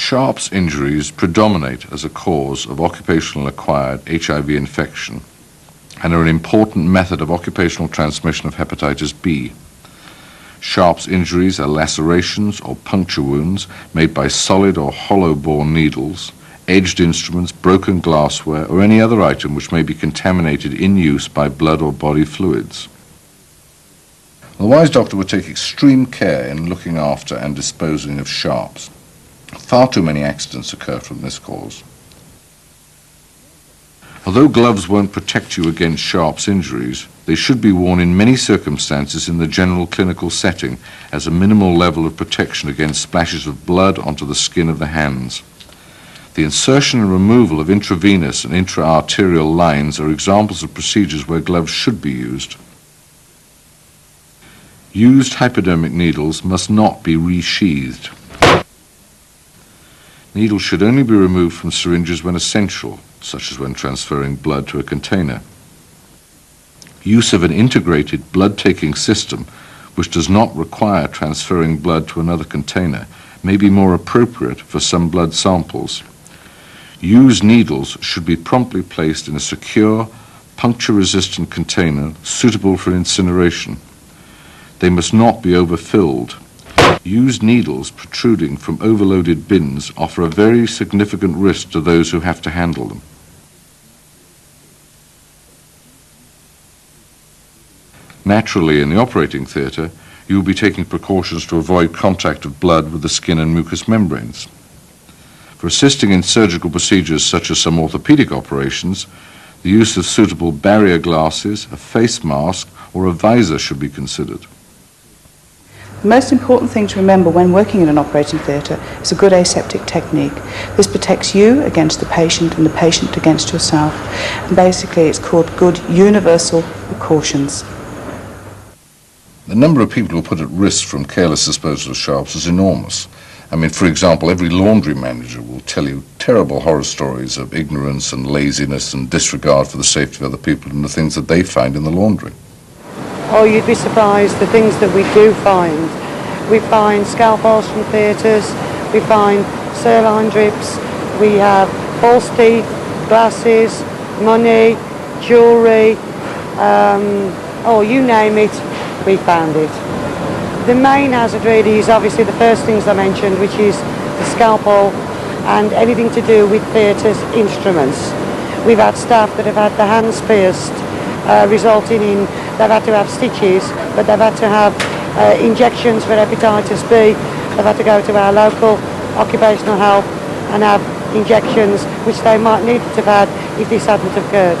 Sharps injuries predominate as a cause of occupational acquired HIV infection and are an important method of occupational transmission of hepatitis B. Sharps injuries are lacerations or puncture wounds made by solid or hollow bore needles, edged instruments, broken glassware, or any other item which may be contaminated in use by blood or body fluids. The wise doctor would take extreme care in looking after and disposing of sharps. Far too many accidents occur from this cause. Although gloves won't protect you against sharps injuries, they should be worn in many circumstances in the general clinical setting as a minimal level of protection against splashes of blood onto the skin of the hands. The insertion and removal of intravenous and intra-arterial lines are examples of procedures where gloves should be used. Used hypodermic needles must not be resheathed. Needles should only be removed from syringes when essential, such as when transferring blood to a container. Use of an integrated blood-taking system, which does not require transferring blood to another container, may be more appropriate for some blood samples. Used needles should be promptly placed in a secure, puncture-resistant container suitable for incineration. They must not be overfilled. Used needles protruding from overloaded bins offer a very significant risk to those who have to handle them. Naturally, in the operating theatre, you will be taking precautions to avoid contact of blood with the skin and mucous membranes. For assisting in surgical procedures such as some orthopedic operations, the use of suitable barrier glasses, a face mask, or a visor should be considered. The most important thing to remember when working in an operating theatre is a good aseptic technique. This protects you against the patient and the patient against yourself. And basically it's called good universal precautions. The number of people who are put at risk from careless disposal of sharps is enormous. I mean, for example, every laundry manager will tell you terrible horror stories of ignorance and laziness and disregard for the safety of other people and the things that they find in the laundry. Oh, you'd be surprised the things that we do find. We find scalpels from theatres, we find sirloin drips, we have false teeth, glasses, money, jewellery, oh, you name it, we found it. The main hazard really is obviously the first things I mentioned, which is the scalpel and anything to do with theatres instruments. We've had staff that have had their hands pierced, resulting in they've had to have stitches, but they've had to have injections for hepatitis B. They've had to go to our local occupational health and have injections which they might need to have had if this hadn't occurred.